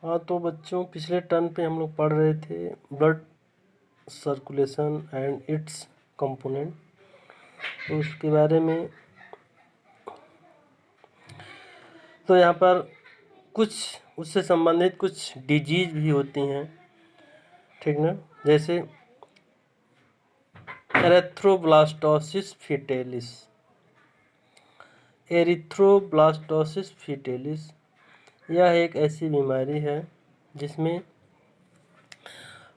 हाँ, तो बच्चों पिछले टर्म पे हम लोग पढ़ रहे थे blood circulation and it's component. तो उसके बारे में तो यहाँ पर कुछ उससे संबंधित कुछ डिजीज भी होती हैं, ठीक ना। जैसे एरेथ्रोब्लास्टोसिस फीटेलिस, एरिथ्रोब्लास्टोसिस फीटेलिस यह एक ऐसी बीमारी है जिसमें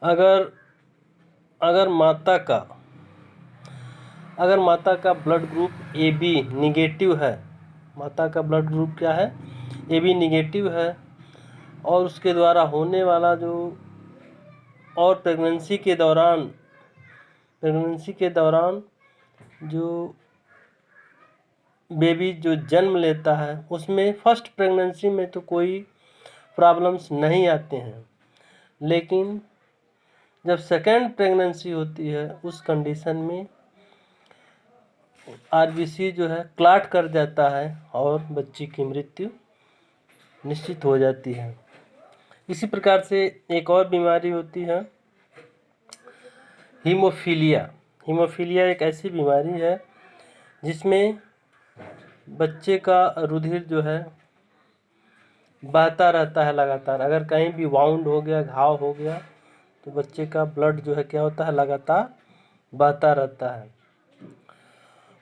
अगर अगर माता का ब्लड ग्रुप AB निगेटिव है, माता का ब्लड ग्रुप क्या है, AB निगेटिव है, और उसके द्वारा होने वाला जो और प्रेगनेंसी के दौरान जो बेबी जो जन्म लेता है उसमें फर्स्ट प्रेगनेंसी में तो कोई प्रॉब्लम्स नहीं आते हैं, लेकिन जब सेकेंड प्रेगनेंसी होती है उस कंडीशन में RBC जो है क्लॉट कर जाता है और बच्ची की मृत्यु निश्चित हो जाती है। इसी प्रकार से एक और बीमारी होती है हीमोफीलिया। हीमोफीलिया एक ऐसी बीमारी है जिसमें बच्चे का रुधिर जो है बहता रहता है लगातार। अगर कहीं भी वाउंड हो गया, घाव हो गया, तो बच्चे का ब्लड जो है क्या होता है, लगातार बहता रहता है।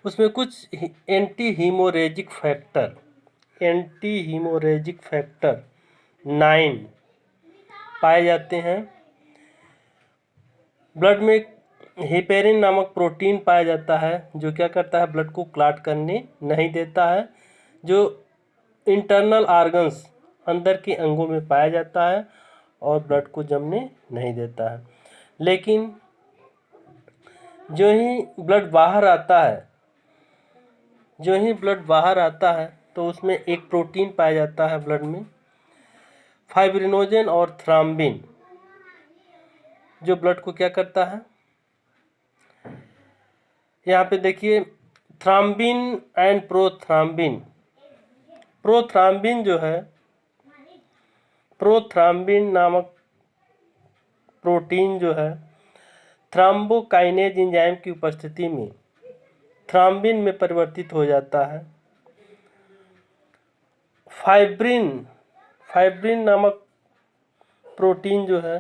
उसमें कुछ एंटी हीमोरेजिक फैक्टर 9 पाए जाते हैं। ब्लड में हेपेरिन नामक प्रोटीन पाया जाता है जो क्या करता है, ब्लड को क्लॉट करने नहीं देता है, जो इंटरनल ऑर्गन्स अंदर के अंगों में पाया जाता है और ब्लड को जमने नहीं देता है। लेकिन जो ही ब्लड बाहर आता है तो उसमें एक प्रोटीन पाया जाता है ब्लड में, फाइब्रिनोजन और थ्राम्बिन, जो ब्लड को क्या करता है, यहाँ पे देखिए थ्राम्बिन एंड प्रोथ्राम्बिन जो है, प्रोथ्राम्बिन नामक प्रोटीन जो है थ्राम्बोकाइनेज एंजाइम की उपस्थिति में थ्राम्बिन में परिवर्तित हो जाता है। फाइब्रिन नामक प्रोटीन जो है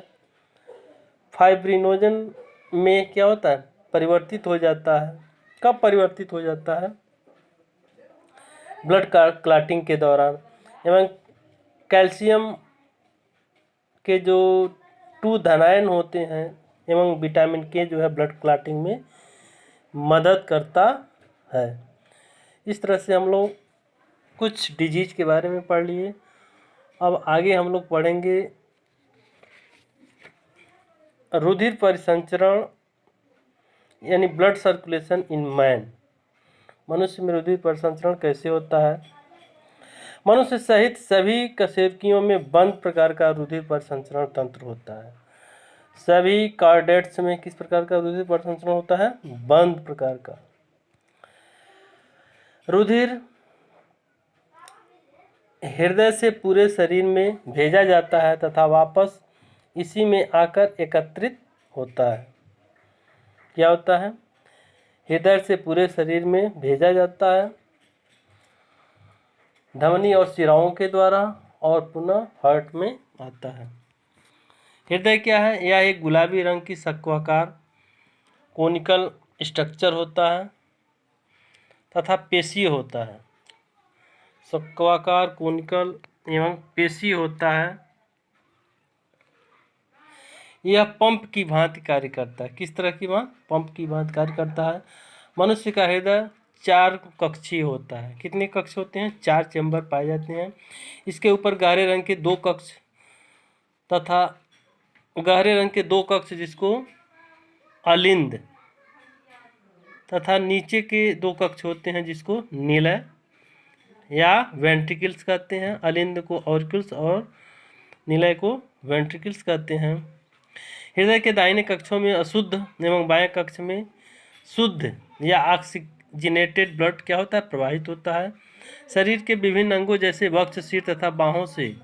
फाइब्रिनोजन में क्या होता है, परिवर्तित हो जाता है। कब परिवर्तित हो जाता है, ब्लड क्लॉटिंग के दौरान, एवं कैल्शियम के जो 2 धनायन होते हैं एवं विटामिन K जो है ब्लड क्लॉटिंग में मदद करता है। इस तरह से हम लोग कुछ डिजीज के बारे में पढ़ लिए। अब आगे हम लोग पढ़ेंगे रुधिर परिसंचरण यानी ब्लड सर्कुलेशन इन मैन। मनुष्य में रुधिर परिसंचरण कैसे होता है। मनुष्य सहित सभी कशेरुकियों में बंद प्रकार का रुधिर परिसंचरण तंत्र होता है। सभी कार्डेट्स में किस प्रकार का रुधिर परिसंचरण होता है, बंद प्रकार का। रुधिर हृदय से पूरे शरीर में भेजा जाता है तथा वापस इसी में आकर एकत्रित होता है। क्या होता है, हृदय से पूरे शरीर में भेजा जाता है धमनी और शिराओं के द्वारा और पुनः हार्ट में आता है। हृदय क्या है, यह एक गुलाबी रंग की शंक्वाकार कोनिकल स्ट्रक्चर होता है तथा पेशीय होता है। शंक्वाकार कोनिकल एवं पेशीय होता है। यह पंप की भांति कार्य करता है। किस तरह की भांति, पंप की भांति कार्य करता है। मनुष्य का हृदय 4 कक्षीय होता है। कितने कक्ष होते हैं, 4 चैम्बर पाए जाते हैं। इसके ऊपर गहरे रंग के 2 कक्ष तथा गहरे रंग के 2 कक्ष जिसको अलिंद तथा नीचे के 2 कक्ष होते हैं जिसको निलय या वेंट्रिकल्स कहते हैं। अलिंद को ऑरिकल्स और निलय को वेंट्रिकल्स कहते हैं। हृदय के दाहिने कक्षों में अशुद्ध एवं बाएं कक्ष में शुद्ध या ऑक्सीजनेटेड ब्लड क्या होता है, प्रवाहित होता है। शरीर के विभिन्न अंगों जैसे वक्ष, सिर तथा बाहों से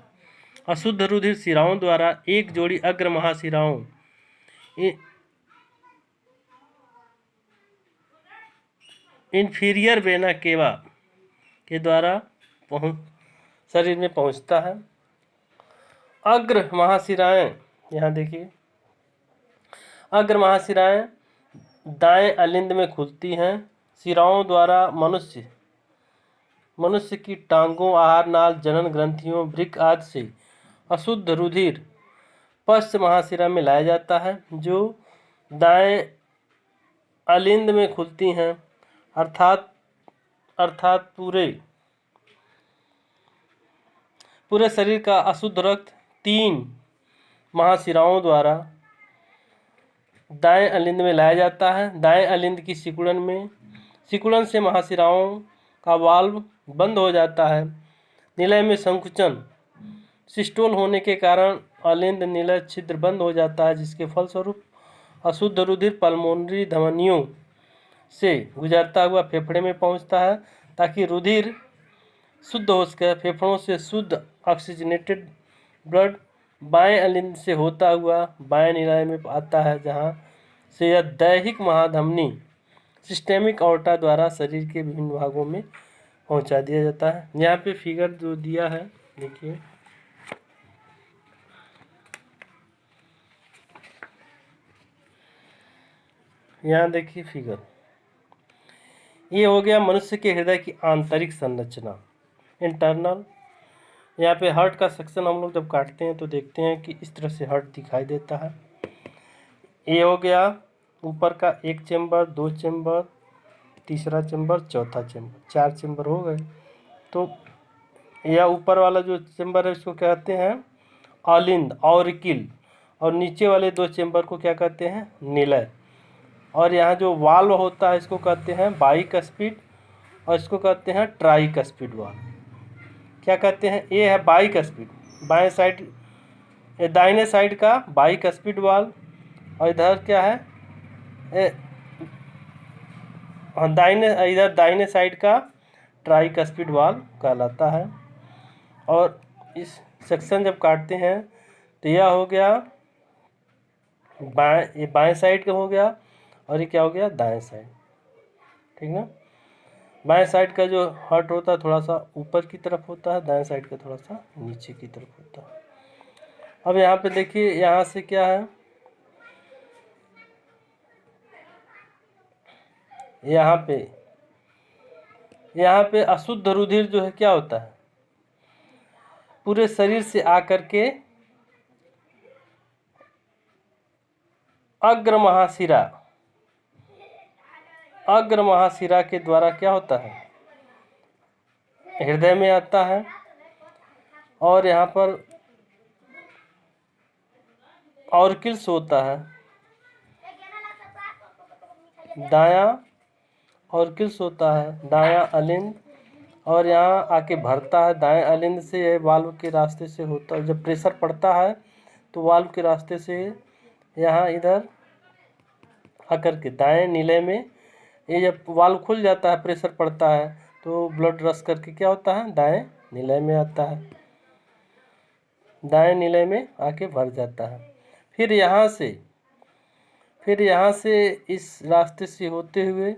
अशुद्ध रुधिर शिराओं द्वारा एक जोड़ी अग्र महाशिराओं इंफीरियर वेना केवा के द्वारा शरीर में पहुंचता है। अग्र महाशिराएं, यहाँ देखिए, अग्र महाशिराएं दाएं अलिंद में खुलती हैं। शिराओं द्वारा मनुष्य की टांगों, आहार नाल, जनन ग्रंथियों, वृक्क आदि से अशुद्ध रुधिर पश्च महाशिरा में लाया जाता है, जो दाएं अलिंद में खुलती हैं, अर्थात पूरे शरीर का अशुद्ध रक्त 3 महाशिराओं द्वारा दाएं अलिंद में लाया जाता है। दाएं अलिंद की सिकुड़न से महाशिराओं का वाल्व बंद हो जाता है। निलय में संकुचन, सिस्टोल होने के कारण अलिंद निलय छिद्र बंद हो जाता है, जिसके फलस्वरूप अशुद्ध रुधिर पल्मोनरी धमनियों से गुजरता हुआ फेफड़े में पहुंचता है, ताकि रुधिर शुद्ध हो सके। फेफड़ों से शुद्ध ऑक्सीजनेटेड ब्लड बाएं अलिंद से होता हुआ बाएं निलय में आता है, जहां से यह दैहिक महाधमनी सिस्टेमिक ऑर्टा द्वारा शरीर के विभिन्न भागों में पहुंचा दिया जाता है। यहाँ पे फिगर जो दिया है देखिए, यहाँ देखिए फिगर, ये हो गया मनुष्य के हृदय की आंतरिक संरचना, इंटरनल। यहाँ पे हार्ट का सेक्शन हम लोग जब काटते हैं तो देखते हैं कि इस तरह से हार्ट दिखाई देता है। ये हो गया ऊपर का 1 चेम्बर, 2 चेम्बर, तीसरा चेम्बर, चौथा चेम्बर, 4 चेम्बर हो गए। तो यह ऊपर वाला जो चेम्बर है इसको कहते हैं अलिंद, ऑरिकिल, और नीचे वाले 2 चेम्बर को क्या कहते हैं, निलय। और यहाँ जो वाल्व होता है इसको कहते हैं बाइकस्पिड, और इसको कहते हैं ट्राइकस्पिड वाल्व। क्या कहते हैं, ये है बाइकस्पिड, बाएं साइड, दाहिने साइड का बाइकस्पिड वाल्व, और इधर क्या है, इधर दाहिने साइड का ट्राइकस्पिड वाल्व कहलाता है। और इस सेक्शन जब काटते हैं तो यह हो गया ये बाएं साइड का हो गया, और ये क्या हो गया, दाएं साइड, ठीक ना। बाएं साइड का जो हार्ट होता है थोड़ा सा ऊपर की तरफ होता है, दाएं साइड का थोड़ा सा नीचे की तरफ होता है। अब यहाँ पे देखिए, यहाँ से क्या है, यहाँ पे अशुद्ध रुधिर जो है क्या होता है, पूरे शरीर से आकर के अग्र महाशिरा के द्वारा क्या होता है, हृदय में आता है। और यहाँ पर ऑर्किल्स होता है, दायां ऑर्किल्स होता है, दायां अलिंद, और यहाँ आके भरता है। दाएं अलिंद से यह वाल्व के रास्ते से होता है, जब प्रेशर पड़ता है तो वाल्व के रास्ते से यहाँ इधर आकर के दाएं निलय में, ये जब वाल्व खुल जाता है, प्रेशर पड़ता है, तो ब्लड रश करके क्या होता है, दाएं निलय में आता है, दाएं निलय में आके भर जाता है। फिर यहाँ से इस रास्ते से होते हुए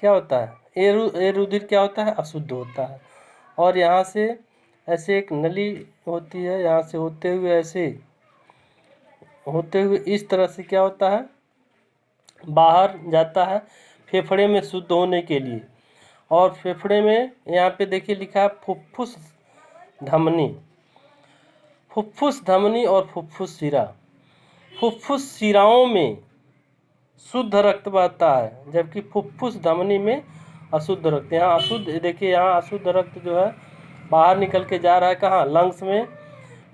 क्या होता है, ये रुधिर क्या होता है, अशुद्ध होता है। और यहाँ से ऐसे एक नली होती है, यहाँ से होते हुए इस तरह से क्या होता है, बाहर जाता है फेफड़े में शुद्ध होने के लिए। और फेफड़े में यहाँ पे देखिए लिखा है फुफ्फुस धमनी और फुफ्फुस शिरा। फुफ्फुस शिराओं में शुद्ध रक्त बहता है, जबकि फुफ्फुस धमनी में अशुद्ध रक्त। यहाँ अशुद्ध, देखिए यहाँ अशुद्ध रक्त जो है बाहर निकल के जा रहा है, कहाँ, लंग्स में,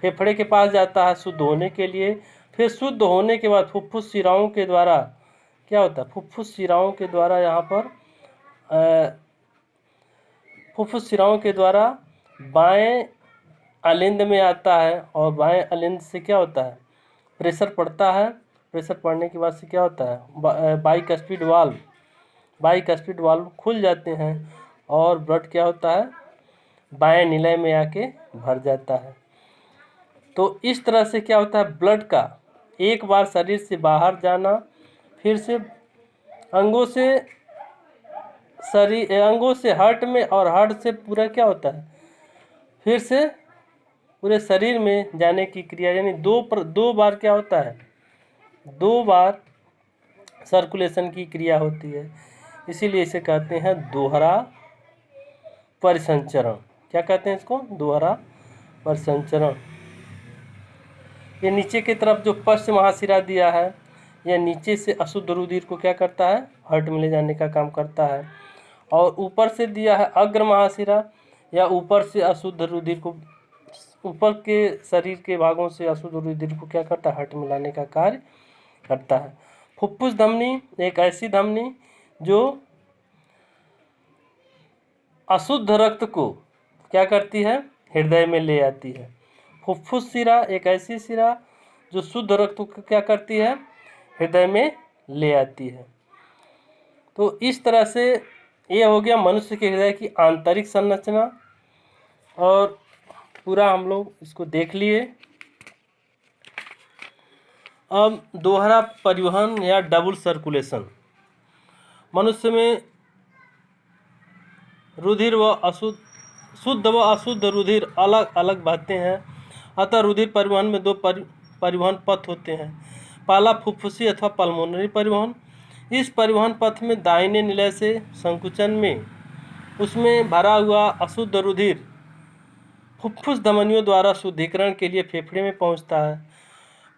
फेफड़े के पास जाता है शुद्ध होने के लिए। फिर शुद्ध होने के बाद फुफ्फुस शिराओं के द्वारा क्या होता है, फुफ्फुस शिराओं के द्वारा यहाँ पर फुफ्फुस शिराओं के द्वारा बाएं अलिंद में आता है। और बाएं अलिंद से क्या होता है, प्रेशर पड़ता है, प्रेशर पड़ने के बाद से क्या होता है, बाइकस्पिड वाल्व खुल जाते हैं, और ब्लड क्या होता है, बाएं निलय में आके भर जाता है। तो इस तरह से क्या होता है, ब्लड का एक बार शरीर से बाहर जाना, फिर से अंगों से हार्ट में, और हार्ट से पूरा क्या होता है, फिर से पूरे शरीर में जाने की क्रिया, यानी दो बार क्या होता है, 2 बार सर्कुलेशन की क्रिया होती है। इसीलिए इसे कहते हैं दोहरा परिसंचरण। क्या कहते हैं इसको, दोहरा परिसंचरण। ये नीचे की तरफ जो पश्च महाशिरा दिया है, यह नीचे से अशुद्ध रुधिर को क्या करता है, हार्ट में ले जाने का काम करता है। और ऊपर से दिया है अग्र महाशिरा, या ऊपर से अशुद्ध रुधिर को, ऊपर के शरीर के भागों से अशुद्ध रुधिर को क्या करता है, हार्ट में लाने का कार्य करता है। फुफ्फुस धमनी एक ऐसी धमनी जो अशुद्ध रक्त को क्या करती है, हृदय में ले आती है। फुफ्फुस शिरा एक ऐसी शिरा जो शुद्ध रक्त को क्या करती है, हृदय में ले आती है। तो इस तरह से ये हो गया मनुष्य के हृदय की आंतरिक संरचना, और पूरा हम लोग इसको देख लिए। अब दोहरा परिवहन या डबल सर्कुलेशन। मनुष्य में रुधिर व शुद्ध व अशुद्ध रुधिर अलग अलग बहते हैं, अतः रुधिर परिवहन में 2 परिवहन पथ होते हैं। पहला फुफ्फुसी अथवा पल्मोनरी परिवहन। इस परिवहन पथ में दाहिने निलय से संकुचन में उसमें भरा हुआ अशुद्ध रुधिर फुफ्फुस धमनियों द्वारा शुद्धिकरण के लिए फेफड़े में पहुंचता है।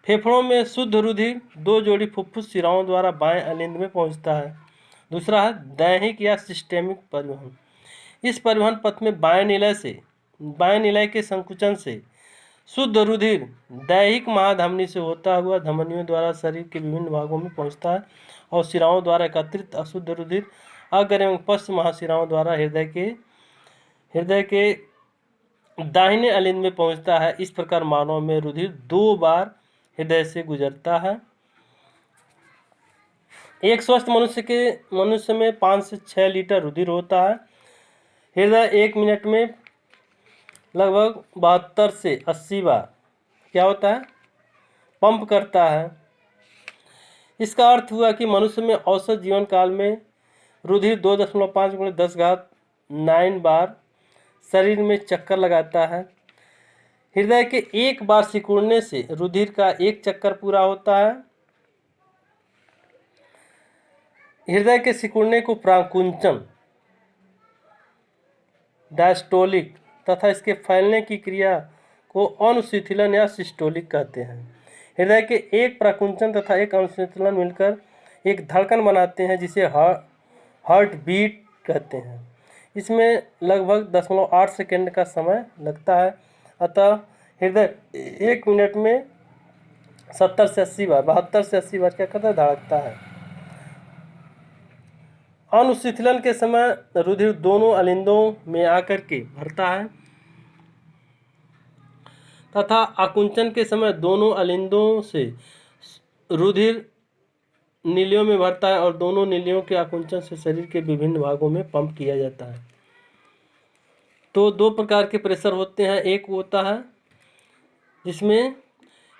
फेफड़ों में शुद्ध रुधिर 2 जोड़ी फुफ्फुस शिराओं द्वारा बाएं अलिंद में पहुंचता है। दूसरा है दैहिक या सिस्टेमिक परिवहन। इस परिवहन पथ में बाएं निलय के संकुचन से शुद्ध रुधिर दैहिक महाधमनी से होता हुआ धमनियों द्वारा शरीर के विभिन्न भागों में पहुंचता है, और शिराओं द्वारा एकत्रित अशुद्ध रुधिर अग्र एवं पश्च महाशिराओं द्वारा हृदय के दाहिने अलिंद में पहुंचता है। इस प्रकार मानव में रुधिर 2 बार हृदय से गुजरता है। एक स्वस्थ मनुष्य में 5 से 6 लीटर रुधिर होता है। हृदय 1 मिनट में लगभग 72 से 80 बार क्या होता है, पंप करता है। इसका अर्थ हुआ कि मनुष्य में औसत जीवन काल में रुधिर 2.5 × 10⁹ बार शरीर में चक्कर लगाता है। हृदय के एक बार सिकुड़ने से रुधिर का 1 चक्कर पूरा होता है। हृदय के सिकुड़ने को प्राकुंचन, डायस्टोलिक तथा इसके फैलने की क्रिया को अनुशिथिलन या सिस्टोलिक कहते हैं। हृदय के एक प्राकुंचन तथा एक अनुशिथिलन मिलकर एक धड़कन बनाते हैं, जिसे हार्ट बीट कहते हैं। इसमें लगभग 0.8 सेकेंड का समय लगता है, अतः हृदय 1 मिनट में 70 से 80 बार 72 से 80 बार क्या करता है, धड़कता है। अनुशिथिलन के समय रुधिर दोनों अलिंदों में आकर के भरता है, तथा आकुंचन के समय दोनों अलिंदों से रुधिर नीलियों में भरता है, और दोनों नीलियों के आकुंचन से शरीर के विभिन्न भागों में पंप किया जाता है। तो 2 प्रकार के प्रेशर होते हैं। एक होता है जिसमें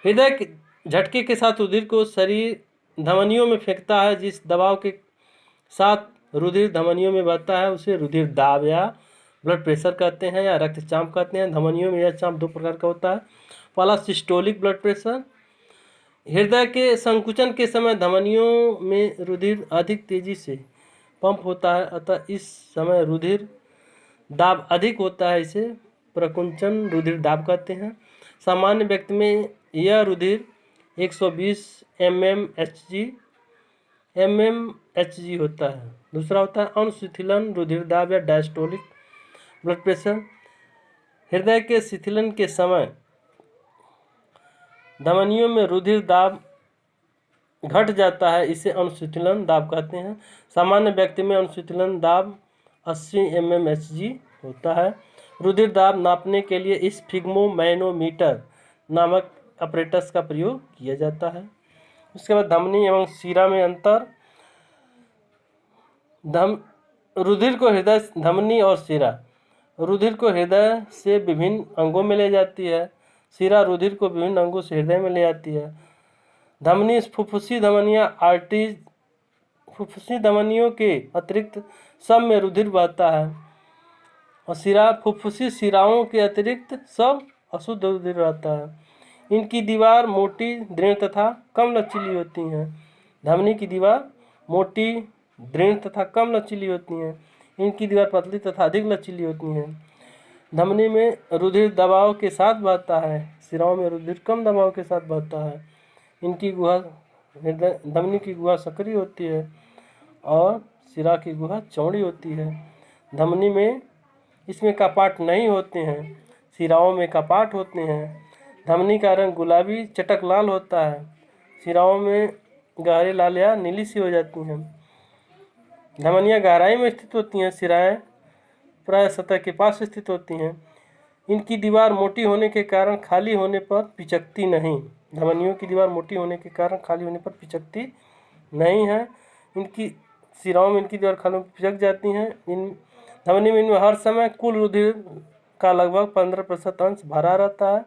हृदय के झटके के साथ रुधिर को शरीर धमनियों में फेंकता है। जिस दबाव के साथ रुधिर धमनियों में बहता है उसे रुधिर दाब या ब्लड प्रेशर कहते हैं, या रक्तचाप कहते हैं। धमनियों में यह चाप 2 प्रकार का होता है। पहला सिस्टोलिक ब्लड प्रेशर। हृदय के संकुचन के समय धमनियों में रुधिर अधिक तेजी से पंप होता है, अतः इस समय रुधिर दाब अधिक होता है। इसे प्रकुंचन रुधिर दाब कहते हैं। सामान्य व्यक्ति में यह रुधिर 120 mmHg होता है। दूसरा होता है अनुशिथिलन रुधिर दाब या डायस्टोलिक ब्लड प्रेशर। हृदय के शिथिलन के समय धमनियों में रुधिर दाब घट जाता है, इसे अनुशिथिलन दाब कहते हैं। सामान्य व्यक्ति में अनुशिथिलन दाब 80 mmHg होता है। रुधिर दाब नापने के लिए इस स्फिग्मोमैनोमीटर नामक अपरेटस का प्रयोग किया जाता है। उसके बाद धमनी एवं शिरा में अंतर। रुधिर को हृदय, धमनी और शिरा रुधिर को हृदय से विभिन्न अंगों में ले जाती है, शिरा रुधिर को विभिन्न अंगों से हृदय में ले आती है। धमनी फुफ्फुसी धमनियाँ आर्टरीज, फुफ्फुसी धमनियों के अतिरिक्त सब में रुधिर बहता है। और शिरा फुफ्फुसी शिराओं के अतिरिक्त सब अशुद्ध रुधिर रहता है। इनकी दीवार मोटी, दृढ़ तथा कम लचीली होती हैं। धमनी की दीवार मोटी, दृढ़ तथा कम लचीली होती हैं। इनकी दीवार पतली तथा अधिक लचीली होती हैं। धमनी में रुधिर दबाव के साथ बहता है, शिराओं में रुधिर कम दबाव के साथ बहता है। इनकी गुहा धमनी की गुहा सक्रिय होती है और शिरा की गुहा चौड़ी होती है। धमनी में इसमें कपाट नहीं होते हैं, शिराओं में कपाट होते हैं। धमनी का रंग गुलाबी चटक लाल होता है, शिराओं में गहरे लाल या नीली सी हो जाती हैं। धमनियाँ गहराई में स्थित होती हैं, शिराएँ प्राय सतह के पास स्थित होती हैं। इनकी दीवार मोटी होने के कारण खाली होने पर पिचकती नहीं। धमनियों की दीवार मोटी होने के कारण खाली होने पर पिचकती नहीं है। इनकी शिराओं में इनकी दीवार खाली होने पर पिचक जाती हैं। इन धमनी में इनमें हर समय कुल रुधिर का लगभग 15% अंश भरा रहता है।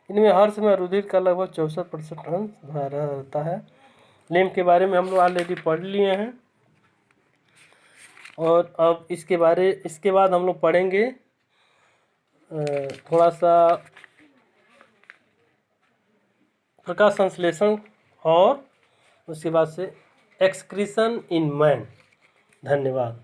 इनमें हर समय रुधिर का लगभग 64% अंश भरा रहता है। लिम्फ के बारे में हम लोग ऑलरेडी पढ़ लिए हैं और अब इसके बाद हम लोग पढ़ेंगे थोड़ा सा प्रकाश संश्लेषण और उसके बाद से एक्सक्रीशन इन मैन। धन्यवाद।